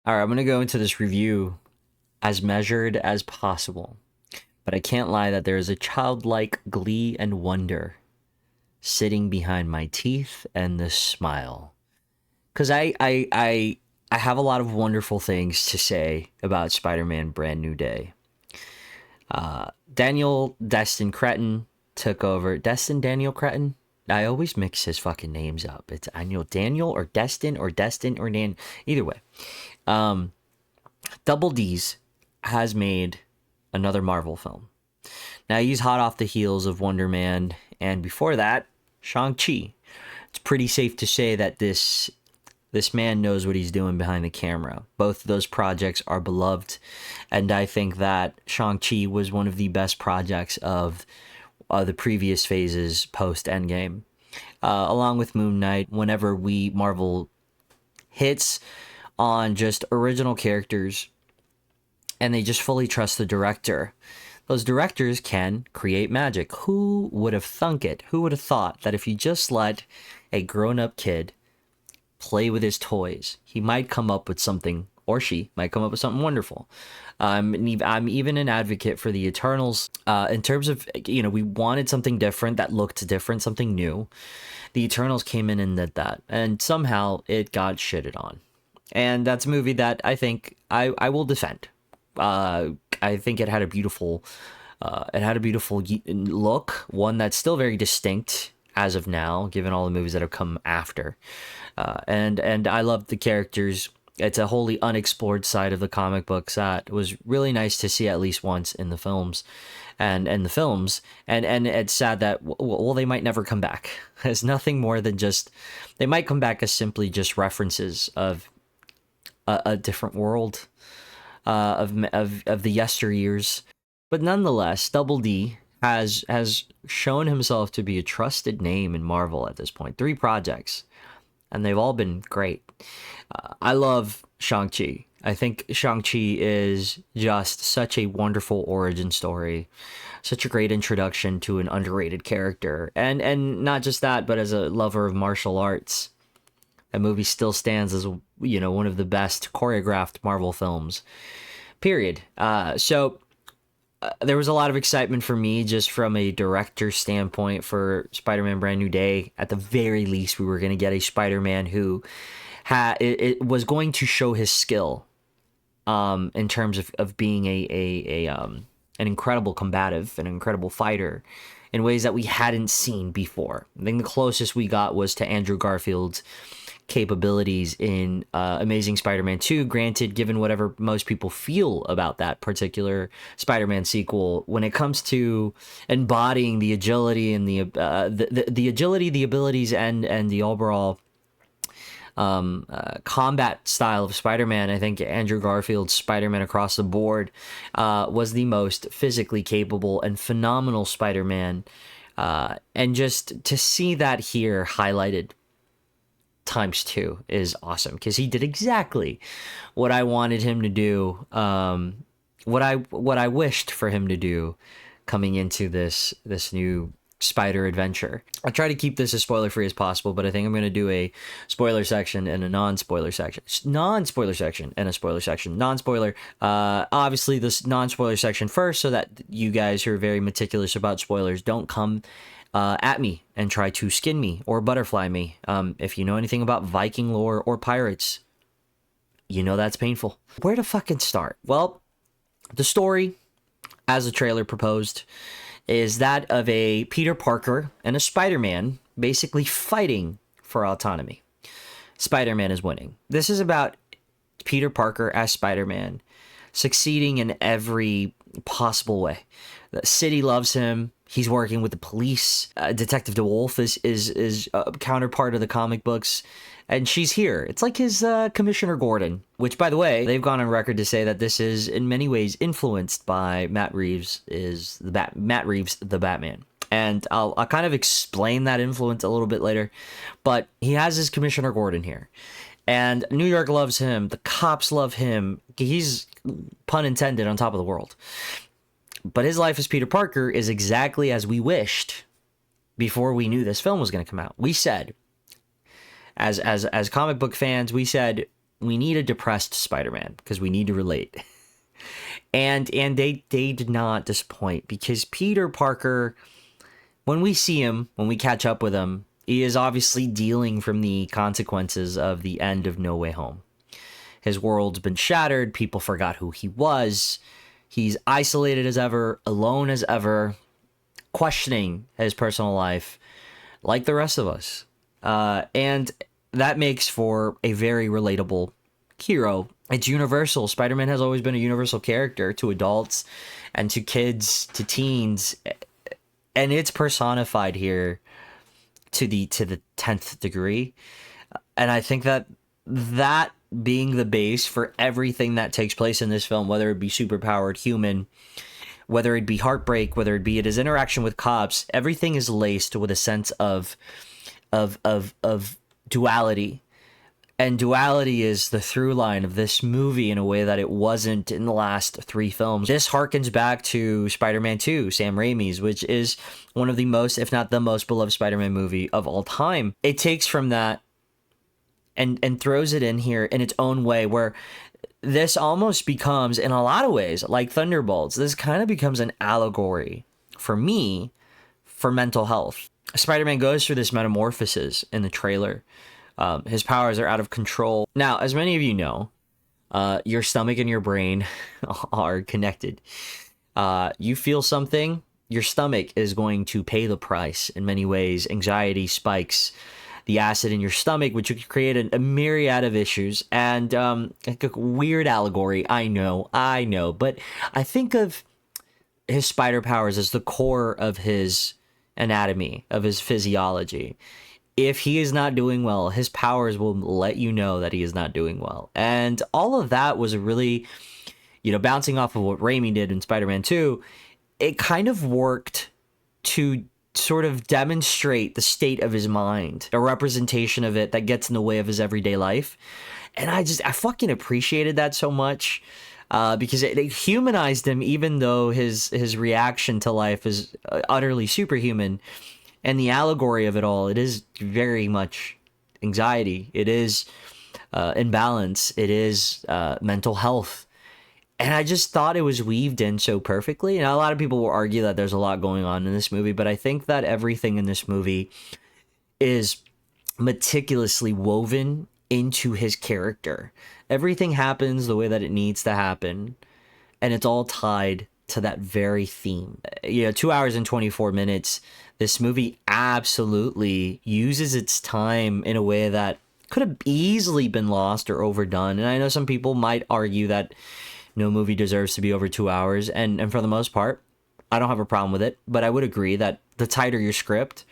All right, I'm going to go into this review as measured as possible. But I can't lie that there is a childlike glee and wonder sitting behind my teeth and this smile. Because I have a lot of wonderful things to say about Spider-Man Brand New Day. Daniel Destin Cretton took over. Daniel Cretton? I always mix his fucking names up. It's Daniel or Destin or Dan. Either way. Double D's has made another Marvel film. Now, he's hot off the heels of Wonder Man, and before that, Shang-Chi. It's pretty safe to say that this man knows what he's doing behind the camera. Both of those projects are beloved, and I think that Shang-Chi was one of the best projects of the previous phases post-Endgame. Along with Moon Knight, whenever Marvel hits on just original characters and they just fully trust the director, those directors can create magic. Who would have thunk it? Who would have thought that if you just let a grown-up kid play with his toys, he might come up with something, or she might come up with something wonderful. I'm even an advocate for the Eternals in terms of, we wanted something different that looked different, something new. The Eternals came in and did that, and somehow it got shitted on. And that's a movie that I think I will defend. I think it had a beautiful look, one that's still very distinct as of now, given all the movies that have come after. And I love the characters. It's a wholly unexplored side of the comic books that was really nice to see at least once in the films. And it's sad that they might never come back. It's nothing more than just, they might come back as simply just references of a different world, of the yesteryears. But nonetheless, Double D has shown himself to be a trusted name in Marvel at this point. 3 projects, and they've all been great. I love Shang-Chi. I think Shang-Chi is just such a wonderful origin story, such a great introduction to an underrated character. And not just that, but as a lover of martial arts, that movie still stands as, one of the best choreographed Marvel films, period. So there was a lot of excitement for me just from a director standpoint for Spider-Man Brand New Day. At the very least, we were going to get a Spider-Man who it was going to show his skill in terms of being an incredible combative, an incredible fighter in ways that we hadn't seen before. I think the closest we got was to Andrew Garfield's capabilities in Amazing Spider-Man 2. Granted, given whatever most people feel about that particular Spider-Man sequel, when it comes to embodying the agility and the agility, the abilities, and the overall combat style of Spider-Man, I think Andrew Garfield's Spider-Man across the board was the most physically capable and phenomenal Spider-Man. And just to see that here highlighted times 2 is awesome, because he did exactly what I wanted him to do, what I wished for him to do coming into this new Spider adventure. I'll try to keep this as spoiler free as possible, but I think I'm going to do a spoiler section and a non-spoiler section. Non-spoiler section and a spoiler section. Non-spoiler, obviously this non-spoiler section first, so that you guys who are very meticulous about spoilers don't come at me and try to skin me or butterfly me. If you know anything about Viking lore or pirates, you know that's painful. Where to fucking start? Well, the story, as the trailer proposed, is that of a Peter Parker and a Spider-Man basically fighting for autonomy. Spider-Man is winning. This is about Peter Parker as Spider-Man succeeding in every possible way. The city loves him. He's working with the police. Detective DeWolf is a counterpart of the comic books, and she's here. It's like his Commissioner Gordon, which, by the way, they've gone on record to say that this is in many ways influenced by Matt Reeves' the Batman. And I'll kind of explain that influence a little bit later, but he has his Commissioner Gordon here. And New York loves him. The cops love him. He's, pun intended, on top of the world. But his life as Peter Parker is exactly as we wished before we knew this film was going to come out. We said, as comic book fans, we said, we need a depressed Spider-Man because we need to relate. And they did not disappoint, because Peter Parker, when we see him, when we catch up with him, he is obviously dealing from the consequences of the end of No Way Home. His world's been shattered. People forgot who he was. He's isolated as ever, alone as ever, questioning his personal life like the rest of us. And that makes for a very relatable hero. It's universal. Spider-Man has always been a universal character to adults and to kids, to teens. And it's personified here to the 10th degree. And I think that being the base for everything that takes place in this film, whether it be superpowered human, whether it be heartbreak, whether it be his interaction with cops, everything is laced with a sense of duality. And duality is the through line of this movie in a way that it wasn't in the last 3 films. This harkens back to Spider-Man 2, Sam Raimi's, which is one of the most, if not the most beloved Spider-Man movie of all time. It takes from that and throws it in here in its own way, where this almost becomes, in a lot of ways, like Thunderbolts. This kind of becomes an allegory, for me, for mental health. Spider-Man goes through this metamorphosis in the trailer. His powers are out of control. Now, as many of you know, your stomach and your brain are connected. You feel something, your stomach is going to pay the price in many ways. Anxiety spikes the acid in your stomach, which could create a myriad of issues. And like a weird allegory, I know. But I think of his spider powers as the core of his anatomy, of his physiology. If he is not doing well, his powers will let you know that he is not doing well. And all of that was really, bouncing off of what Raimi did in Spider-Man 2, it kind of worked to sort of demonstrate the state of his mind, a representation of it that gets in the way of his everyday life. And I fucking appreciated that so much, because it humanized him, even though his reaction to life is utterly superhuman. And the allegory of it all, it is very much anxiety. It is imbalance. It is mental health. And I just thought it was weaved in so perfectly. And a lot of people will argue that there's a lot going on in this movie, but I think that everything in this movie is meticulously woven into his character. Everything happens the way that it needs to happen, and it's all tied to that very theme. 2 hours and 24 minutes. This movie absolutely uses its time in a way that could have easily been lost or overdone. And I know some people might argue that no movie deserves to be over 2 hours. And for the most part, I don't have a problem with it. But I would agree that the tighter your script,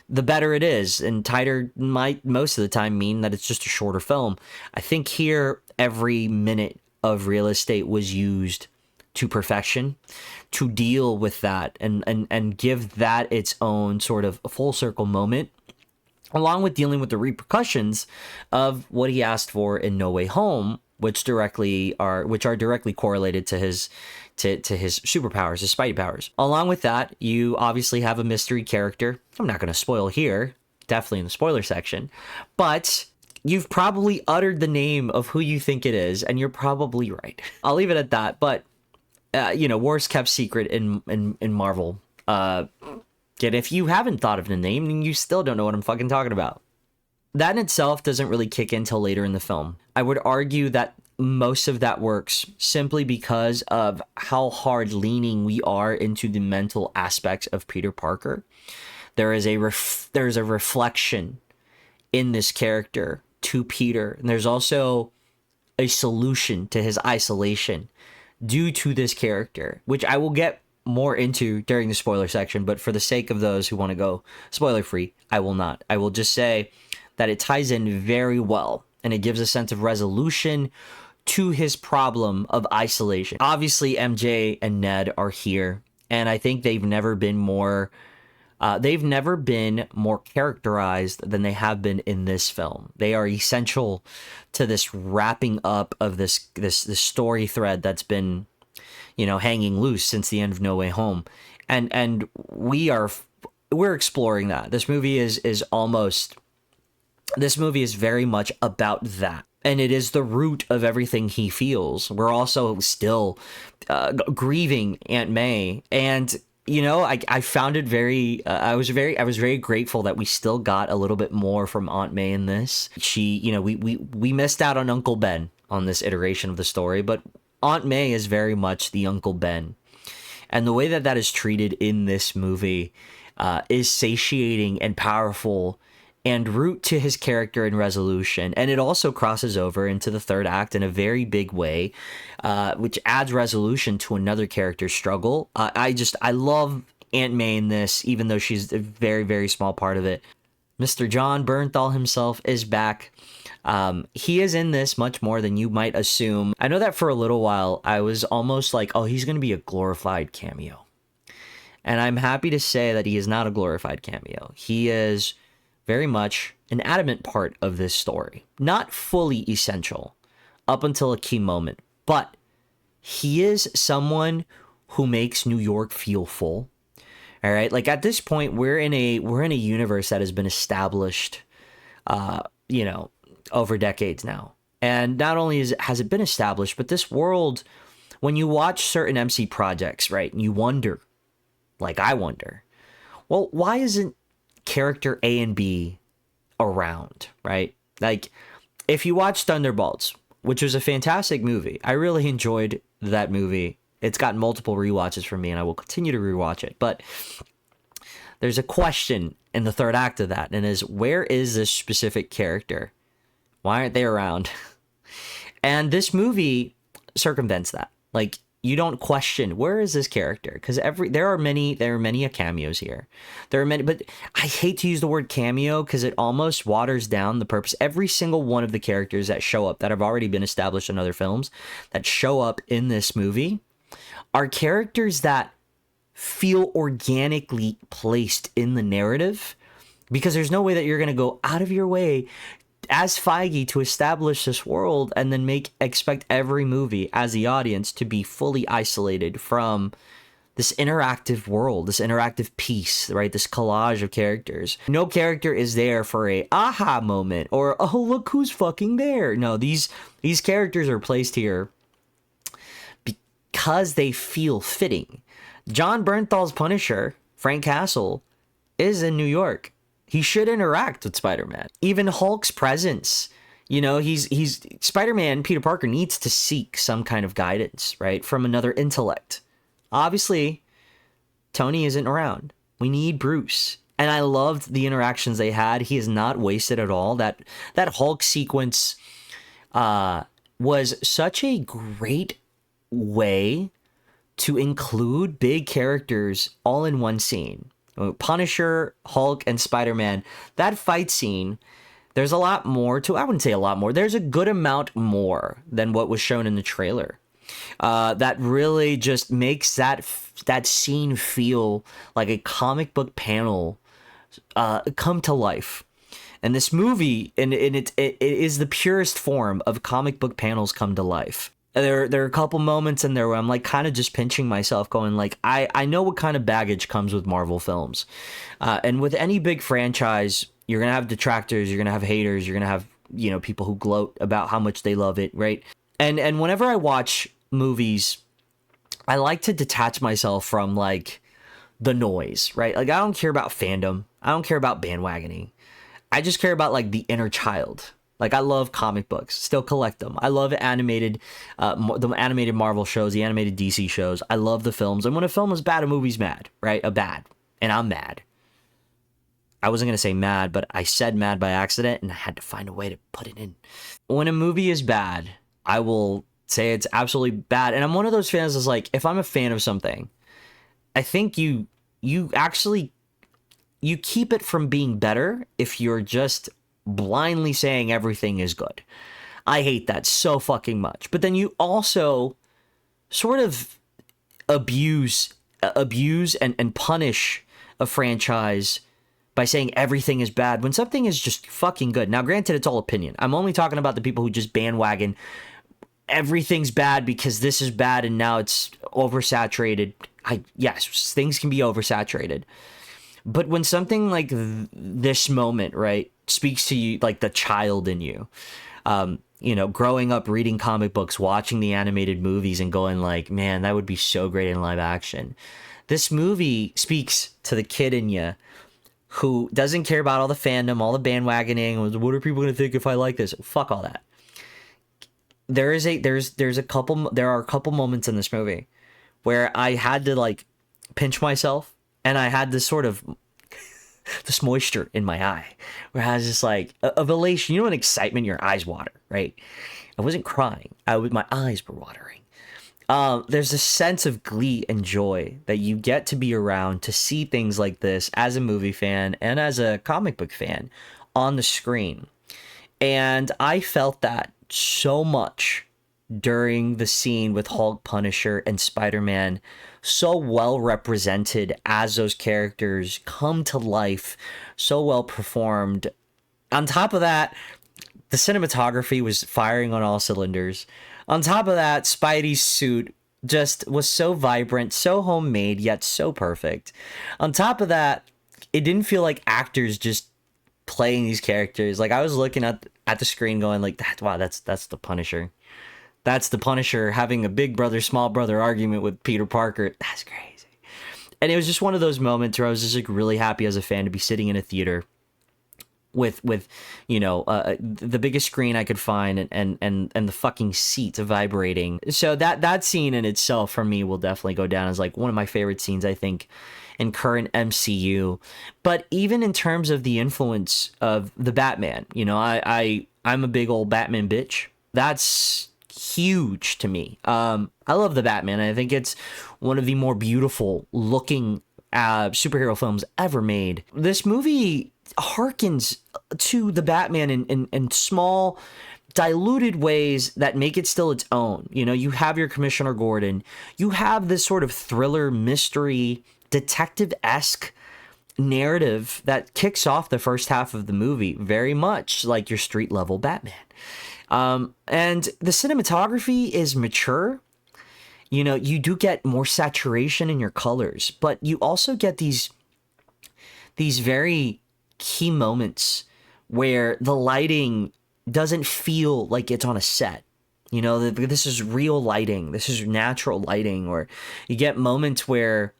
the better it is. And tighter might most of the time mean that it's just a shorter film. I think here, every minute of real estate was used to perfection to deal with that and give that its own sort of full circle moment, along with dealing with the repercussions of what he asked for in No Way Home, which are directly correlated to his superpowers, his Spidey powers. Along with that, you obviously have a mystery character. I'm not going to spoil here, definitely in the spoiler section, but you've probably uttered the name of who you think it is, and you're probably right. I'll leave it at that. But worst kept secret in Marvel. Yet if you haven't thought of the name, then you still don't know what I'm fucking talking about. That in itself doesn't really kick in till later in the film. I would argue that most of that works simply because of how hard leaning we are into the mental aspects of Peter Parker. There is there's a reflection in this character to Peter, and there's also a solution to his isolation due to this character, which I will get more into during the spoiler section, but for the sake of those who want to go spoiler free, I will not. I will just say that it ties in very well, and it gives a sense of resolution to his problem of isolation. Obviously, MJ and Ned are here, and I think they've never been more characterized than they have been in this film. They are essential to this wrapping up of this story thread that's been, hanging loose since the end of No Way Home, and we're exploring that. This movie is very much about that. and it is the root of everything he feels. We're also still grieving Aunt May, and I found it very. I was very grateful that we still got a little bit more from Aunt May in this. She, we missed out on Uncle Ben on this iteration of the story, but Aunt May is very much the Uncle Ben, and the way that that is treated in this movie is satiating and powerful, and root to his character and resolution. And it also crosses over into the third act in a very big way, which adds resolution to another character's struggle. I love Aunt May in this, even though she's a very, very small part of it. Mr. John Bernthal himself is back. He is in this much more than you might assume. I know that for a little while, I was almost like, oh, he's going to be a glorified cameo. And I'm happy to say that he is not a glorified cameo. He is very much an adamant part of this story. Not fully essential up until a key moment, but he is someone who makes New York feel full. All right, like at this point, we're in a universe that has been established, over decades now. And not only has it been established, but this world, when you watch certain MC projects, right, and you wonder, like I wonder, well, why isn't character A and B around, right? Like, if you watch Thunderbolts, which was a fantastic movie, I really enjoyed that movie. It's got multiple rewatches from me, and I will continue to rewatch it. But there's a question in the third act of that, and is, where is this specific character? Why aren't they around? And this movie circumvents that. Like, you don't question, where is this character? Because there are many cameos here. There are many, but I hate to use the word cameo because it almost waters down the purpose. Every single one of the characters that show up, that have already been established in other films, that show up in this movie, are characters that feel organically placed in the narrative, because there's no way that you're going to go out of your way as Feige to establish this world and then expect every movie as the audience to be fully isolated from this interactive world, this interactive piece, right? This collage of characters. No character is there for a aha moment or, oh, look who's fucking there. No, these characters are placed here because they feel fitting. John Bernthal's Punisher, Frank Castle, is in New York. He should interact with Spider-Man. Even Hulk's presence, he's Spider-Man, Peter Parker needs to seek some kind of guidance, right, from another intellect. Obviously, Tony isn't around. We need Bruce. And I loved the interactions they had. He is not wasted at all. That Hulk sequence was such a great way to include big characters all in one scene. Punisher, Hulk, and Spider-Man. That fight scene, there's a lot more to. I wouldn't say a lot more. There's a good amount more than what was shown in the trailer. That really just makes that scene feel like a comic book panel come to life. And this movie, and it is the purest form of comic book panels come to life. There are a couple moments in there where I'm like kind of just pinching myself going like, I know what kind of baggage comes with Marvel films. And with any big franchise, you're going to have detractors, you're going to have haters, you're going to have, people who gloat about how much they love it, right? And whenever I watch movies, I like to detach myself from like the noise, right? Like I don't care about fandom. I don't care about bandwagoning. I just care about like the inner child. Like, I love comic books, still collect them. I love the animated Marvel shows, the animated DC shows. I love the films. And when a film is bad, a movie's mad, right? Bad. And I'm mad. I wasn't going to say mad, but I said mad by accident, and I had to find a way to put it in. When a movie is bad, I will say it's absolutely bad. And I'm one of those fans that's like, if I'm a fan of something, I think you keep it from being better if you're just blindly saying everything is good. I hate that so fucking much. But then you also sort of abuse and punish a franchise by saying everything is bad when something is just fucking good. Now, granted, it's all opinion. I'm only talking about the people who just bandwagon everything's bad because this is bad and now it's oversaturated. Yes, things can be oversaturated. But when something like this moment, right, speaks to you, like the child in you, growing up reading comic books, watching the animated movies, and going like, man, that would be so great in live action. This movie speaks to the kid in you who doesn't care about all the fandom, all the bandwagoning. What are people going to think if I like this? Fuck all that. There are a couple moments in this movie where I had to like pinch myself, and I had this sort of this moisture in my eye where I was just like of elation, an excitement, your eyes water, right? I wasn't crying. My eyes were watering. There's a sense of glee and joy that you get to be around to see things like this as a movie fan and as a comic book fan on the screen. And I felt that so much during the scene with Hulk, Punisher, and Spider-Man, so well represented as those characters come to life, so well performed. On top of that, the cinematography was firing on all cylinders. On top of that, Spidey's suit just was so vibrant, so homemade, yet so perfect. On top of that, it didn't feel like actors just playing these characters. Like, I was looking at the screen going like, wow, that's the Punisher. That's the Punisher having a big brother, small brother argument with Peter Parker. That's crazy. And it was just one of those moments where I was just like really happy as a fan to be sitting in a theater with the biggest screen I could find and the fucking seats vibrating. So that scene in itself for me will definitely go down as like one of my favorite scenes, I think, in current MCU. But even in terms of the influence of the Batman, I'm a big old Batman bitch. That's huge to me. I love the Batman. I think it's one of the more beautiful looking superhero films ever made. This movie harkens to the Batman in small, diluted ways that make it still its own. You have your Commissioner Gordon. You have this sort of thriller, mystery, detective-esque narrative that kicks off the first half of the movie, very much like your street-level Batman. And the cinematography is mature. You do get more saturation in your colors, but you also get these very key moments where the lighting doesn't feel like it's on a set. This is real lighting. This is natural lighting, or you get moments where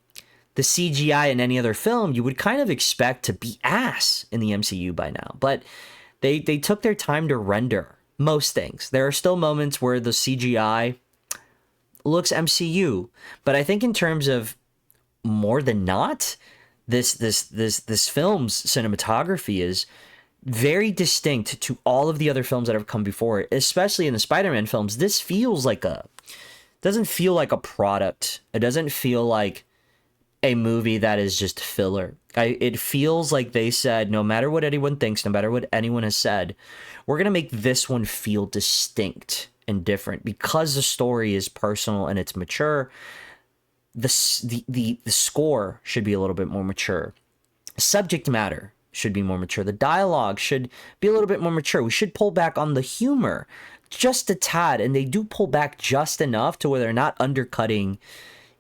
the CGI in any other film you would kind of expect to be ass in the MCU by now. But they took their time to render most things. There are still moments where the CGI looks MCU, but I think in terms of more than not, this film's cinematography is very distinct to all of the other films that have come before it, especially in the Spider-Man films. This feels like doesn't feel like a product. It doesn't feel like a movie that is just filler. It feels like they said, no matter what anyone thinks, no matter what anyone has said, we're going to make this one feel distinct and different because the story is personal and it's mature. The score should be a little bit more mature. Subject matter should be more mature. The dialogue should be a little bit more mature. We should pull back on the humor just a tad, and they do pull back just enough to where they're not undercutting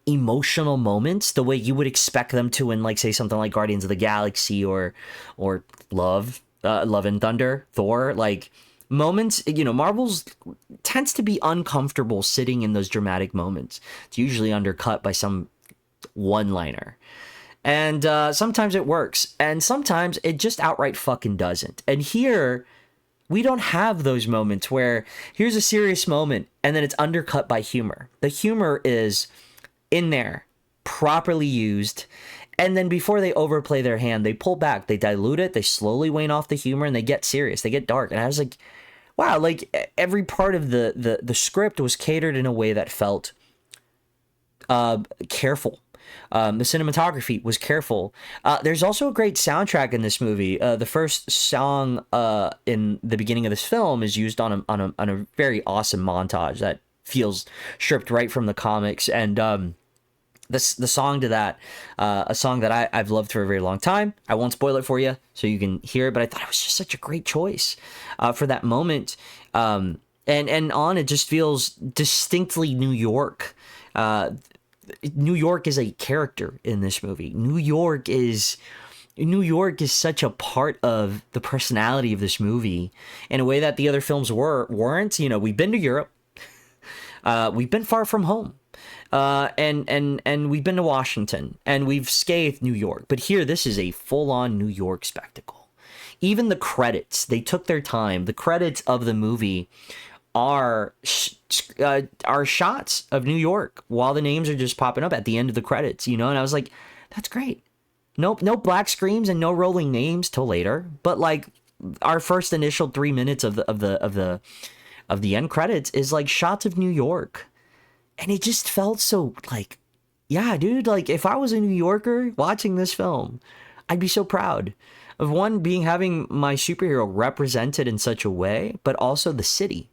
emotional moments the way you would expect them to in, like, say, something like Guardians of the Galaxy or Love and Thunder, Thor. Like, moments, Marvel's tends to be uncomfortable sitting in those dramatic moments. It's usually undercut by some one-liner. And sometimes it works, and sometimes it just outright fucking doesn't. And here, we don't have those moments where here's a serious moment, and then it's undercut by humor. The humor is in there, properly used, and then before they overplay their hand, they pull back, they dilute it, they slowly wane off the humor, and they get serious, they get dark. And I was like, wow, like every part of the script was catered in a way that felt careful. The cinematography was careful. There's also a great soundtrack in this movie. The first song in the beginning of this film is used on a very awesome montage that feels stripped right from the comics, and the song to that, a song that I've loved for a very long time. I won't spoil it for you so you can hear it, but I thought it was just such a great choice for that moment. And it just feels distinctly New York. New York is a character in this movie. New York is New York is such a part of the personality of this movie in a way that the other films weren't. You know, we've been to Europe, we've been far from home, and we've been to Washington, and we've scathed New York. But here, this is a full-on New York spectacle. Even the credits, they took their time. The credits of the movie are shots of New York while the names are just popping up at the end of the credits, you know? And I was like, that's great. Nope, no black screens and no rolling names till later. But like our first initial 3 minutes of the end credits is like shots of New York. And it just felt so like, yeah, dude, like if I was a New Yorker watching this film, I'd be so proud of having my superhero represented in such a way, but also the city.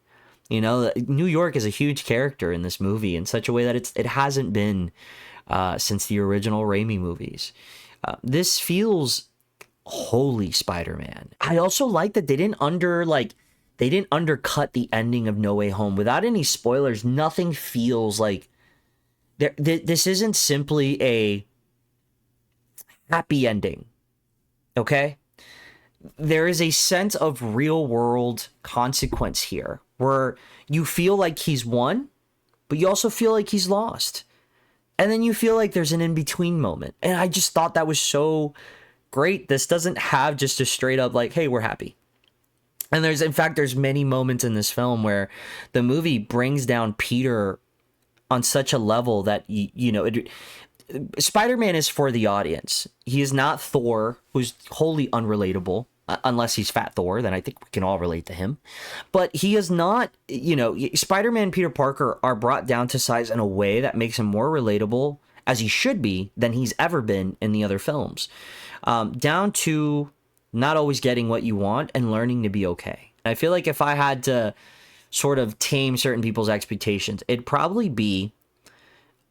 You know, New York is a huge character in this movie in such a way that it hasn't been since the original Raimi movies. This feels wholly Spider-Man. I also like that they didn't undercut the ending of No Way Home. Without any spoilers, nothing feels like this isn't simply a happy ending. Okay? There is a sense of real world consequence here where you feel like he's won, but you also feel like he's lost. And then you feel like there's an in-between moment. And I just thought that was so great. This doesn't have just a straight up like, hey, we're happy. And there's many moments in this film where the movie brings down Peter on such a level that, Spider-Man is for the audience. He is not Thor, who's wholly unrelatable. Unless he's Fat Thor, then I think we can all relate to him. But he is not, Spider-Man and Peter Parker are brought down to size in a way that makes him more relatable, as he should be, than he's ever been in the other films. Down to not always getting what you want and learning to be okay. And I feel like if I had to sort of tame certain people's expectations, it'd probably be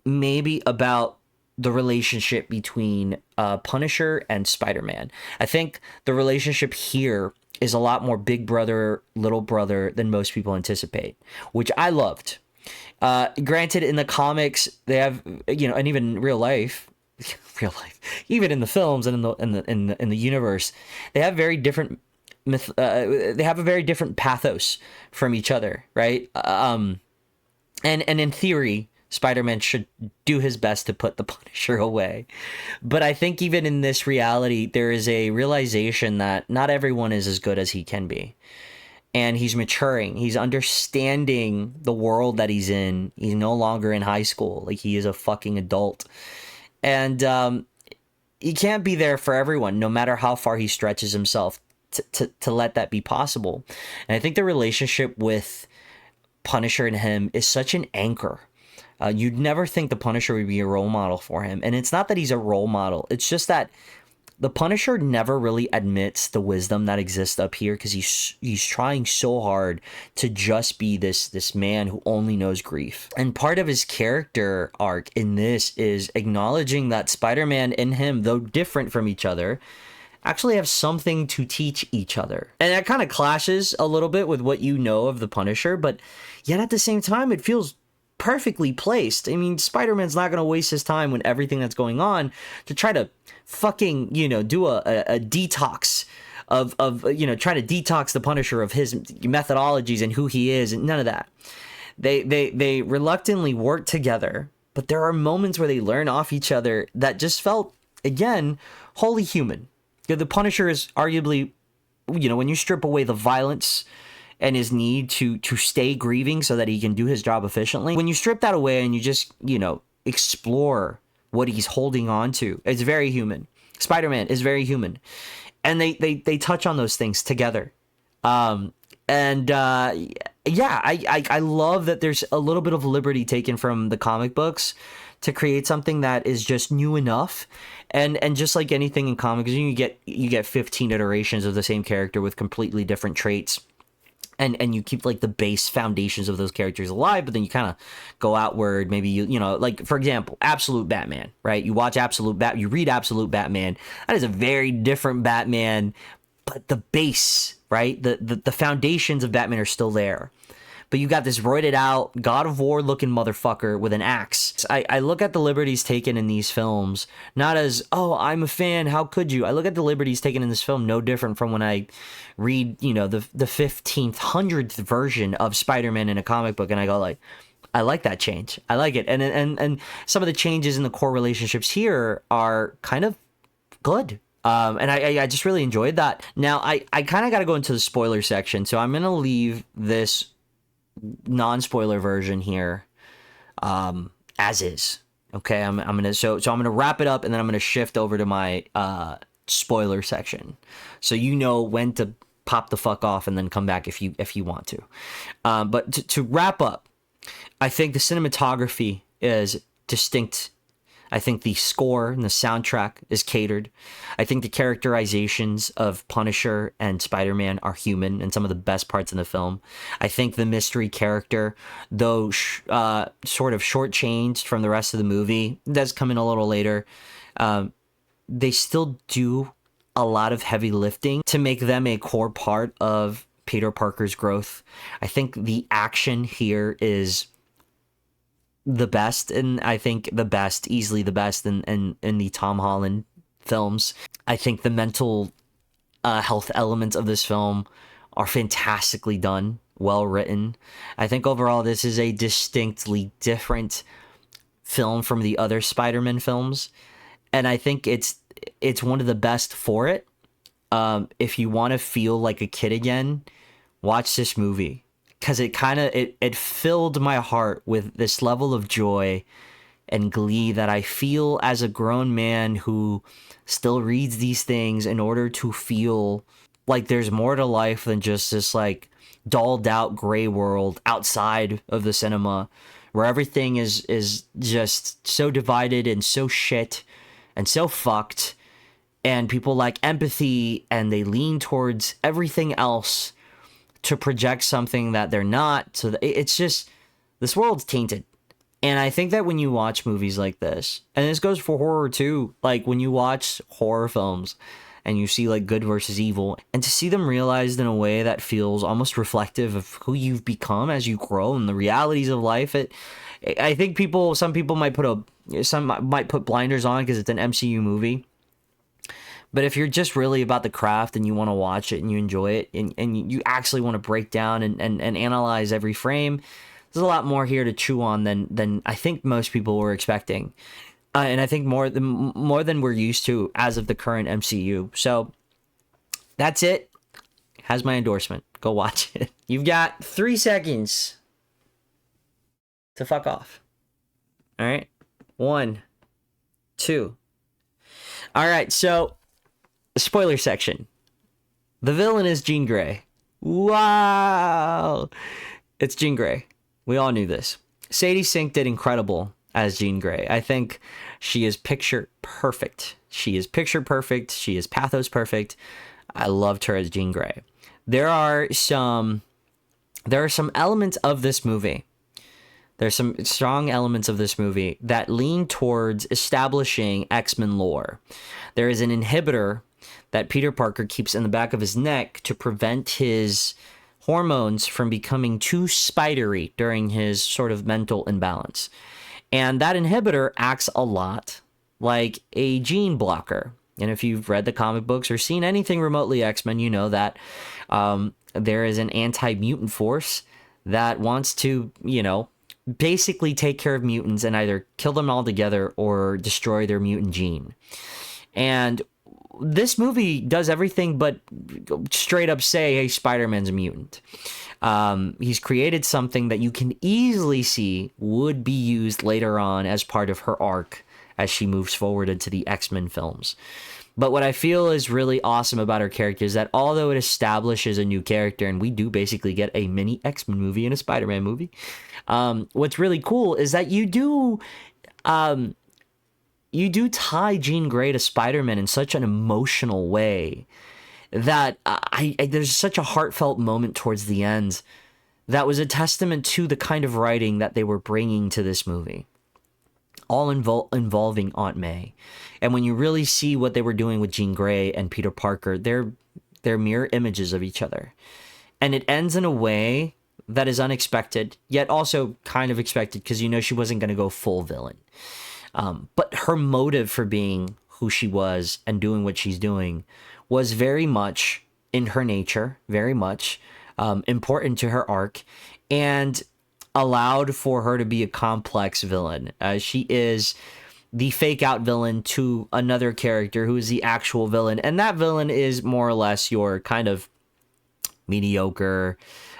maybe about the relationship between Punisher and Spider-Man. I think the relationship here is a lot more big brother, little brother than most people anticipate, which I loved. Granted, in the comics, they have, and even in real life, even in the films and in the universe, they have very different they have a very different pathos from each other, right? And in theory, Spider-Man should do his best to put the Punisher away. But I think even in this reality, there is a realization that not everyone is as good as he can be. And he's maturing. He's understanding the world that he's in. He's no longer in high school. Like, he is a fucking adult. And he can't be there for everyone, no matter how far he stretches himself to let that be possible. And I think the relationship with Punisher and him is such an anchor. You'd never think the Punisher would be a role model for him. And it's not that he's a role model. It's just that the Punisher never really admits the wisdom that exists up here because he's trying so hard to just be this man who only knows grief. And part of his character arc in this is acknowledging that Spider-Man and him, though different from each other, actually have something to teach each other. And that kind of clashes a little bit with what you know of the Punisher, but yet at the same time, it feels perfectly placed. I mean, Spider-Man's not going to waste his time with everything that's going on to try to fucking, do a detox of try to detox the Punisher of his methodologies and who he is, and none of that. They reluctantly work together, but there are moments where they learn off each other that just felt, again, wholly human. The Punisher is arguably, when you strip away the violence and his need to stay grieving so that he can do his job efficiently. When you strip that away and you just, explore what he's holding on to, it's very human. Spider-Man is very human. And they touch on those things together. I love that there's a little bit of liberty taken from the comic books to create something that is just new enough. And just like anything in comics, you get 15 iterations of the same character with completely different traits. And you keep like the base foundations of those characters alive, but then you kind of go outward. Maybe like for example, Absolute Batman, right? You read Absolute Batman. That is a very different Batman, but the base, right? The foundations of Batman are still there. But you got this roided out God of War looking motherfucker with an axe I look at the liberties taken in these films not as, oh, I'm a fan, how could you? I look at the liberties taken in this film no different from when I read, you know, the 1500th version of Spider-Man in a comic book, and I go like, I like that change. I like it. And some of the changes in the core relationships here are kind of good. And I just really enjoyed that. Now, I kind of got to go into the spoiler section, so I'm going to leave this non-spoiler version here as is. Okay, I'm gonna I'm gonna wrap it up, and then I'm gonna shift over to my spoiler section, so you know when to pop the fuck off and then come back if you want to. But to wrap up, I think the cinematography is distinct. I think the score and the soundtrack is catered. I think the characterizations of Punisher and Spider-Man are human and some of the best parts in the film. I think the mystery character, though sort of shortchanged from the rest of the movie, does come in a little later. They still do a lot of heavy lifting to make them a core part of Peter Parker's growth. I think the action here is the best, and I think easily the best in the Tom Holland films. I think the mental health elements of this film are fantastically done, well written. I think overall this is a distinctly different film from the other Spider-Man films, and I think it's one of the best for it. If you want to feel like a kid again, watch this movie. Because it filled my heart with this level of joy and glee that I feel as a grown man who still reads these things in order to feel like there's more to life than just this like dulled out gray world outside of the cinema where everything is just so divided and so shit and so fucked, and people lack empathy and they lean towards everything else to project something that they're not. So it's just, this world's tainted. And I think that when you watch movies like this, and this goes for horror too, like when you watch horror films and you see like good versus evil, and to see them realized in a way that feels almost reflective of who you've become as you grow and the realities of life, I think some people might put blinders on because it's an MCU movie. But if you're just really about the craft and you want to watch it and you enjoy it and you actually want to break down and analyze every frame, there's a lot more here to chew on than I think most people were expecting. And I think more than we're used to as of the current MCU. So that's it. Has my endorsement. Go watch it. You've got 3 seconds to fuck off. All right. 1, 2. All right. So, spoiler section. The villain is Jean Grey. Wow. It's Jean Grey. We all knew this. Sadie Sink did incredible as Jean Grey. I think she is picture perfect. She is picture perfect. She is pathos perfect. I loved her as Jean Grey. There are some elements of this movie. There's some strong elements of this movie that lean towards establishing X-Men lore. There is an inhibitor that Peter Parker keeps in the back of his neck to prevent his hormones from becoming too spidery during his sort of mental imbalance. And that inhibitor acts a lot like a gene blocker. And if you've read the comic books or seen anything remotely X-Men, you know that there is an anti-mutant force that wants to, basically take care of mutants and either kill them altogether or destroy their mutant gene. And this movie does everything but straight up say, hey, Spider-Man's a mutant. He's created something that you can easily see would be used later on as part of her arc as she moves forward into the X-Men films. But what I feel is really awesome about her character is that although it establishes a new character, and we do basically get a mini X-Men movie and a Spider-Man movie, what's really cool is that you do tie Jean Grey to Spider-Man in such an emotional way that there's such a heartfelt moment towards the end that was a testament to the kind of writing that they were bringing to this movie, all involving Aunt May. And when you really see what they were doing with Jean Grey and Peter Parker, they're mirror images of each other. And it ends in a way that is unexpected, yet also kind of expected because you know she wasn't going to go full villain. But her motive for being who she was and doing what she's doing was very much in her nature, very much important to her arc, and allowed for her to be a complex villain. She is the fake out villain to another character who is the actual villain, and that villain is more or less your kind of mediocre,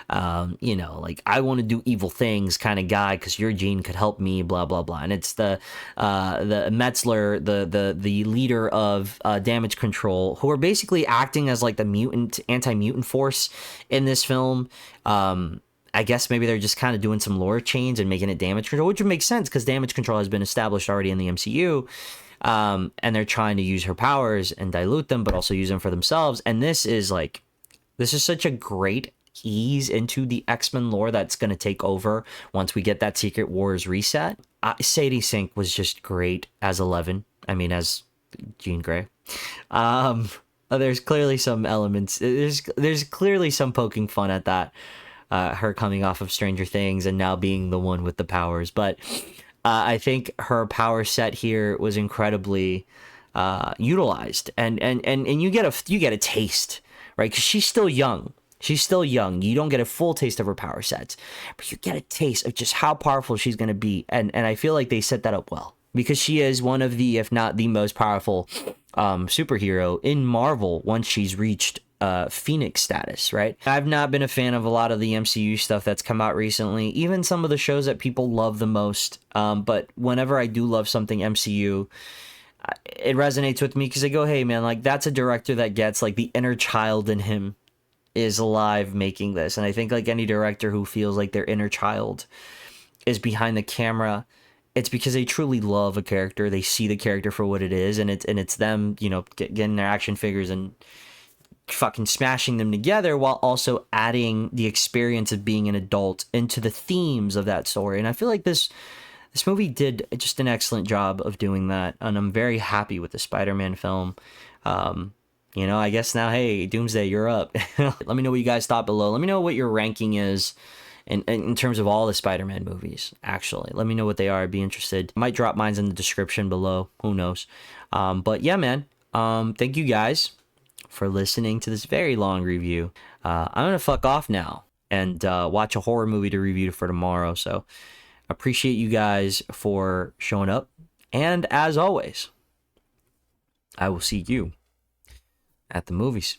like I want to do evil things kind of guy because your gene could help me, blah blah blah. And it's the Metzler, the leader of Damage Control, who are basically acting as like the anti-mutant force in this film. I guess maybe they're just kind of doing some lore change and making it Damage Control, which would make sense because Damage Control has been established already in the MCU. And they're trying to use her powers and dilute them, but also use them for themselves. And this is such a great ease into the X-Men lore that's going to take over once we get that Secret Wars reset. Sadie Sink was just great as 11. I mean, as Jean Grey. There's clearly some elements. There's clearly some poking fun at that. Her coming off of Stranger Things and now being the one with the powers. But I think her power set here was incredibly utilized. And you get a taste, right? Because she's still young. She's still young. You don't get a full taste of her power sets, but you get a taste of just how powerful she's going to be. And I feel like they set that up well because she is one of the, if not the most powerful superhero in Marvel once she's reached Phoenix status, right? I've not been a fan of a lot of the MCU stuff that's come out recently, even some of the shows that people love the most. But whenever I do love something MCU, it resonates with me because I go, hey man, like that's a director that gets like the inner child in him is alive making this. And I think like any director who feels like their inner child is behind the camera, it's because they truly love a character. They see the character for what it is, and it's them, getting their action figures and fucking smashing them together while also adding the experience of being an adult into the themes of that story. And I feel like this movie did just an excellent job of doing that, and I'm very happy with the Spider-Man film. I guess now, hey, Doomsday, you're up. Let me know what you guys thought below. Let me know what your ranking is in terms of all the Spider-Man movies, actually. Let me know what they are. I'd be interested. I might drop mine in the description below. Who knows? But yeah, man. Thank you guys for listening to this very long review. I'm gonna fuck off now and watch a horror movie to review for tomorrow. So appreciate you guys for showing up, and as always, I will see you at the movies.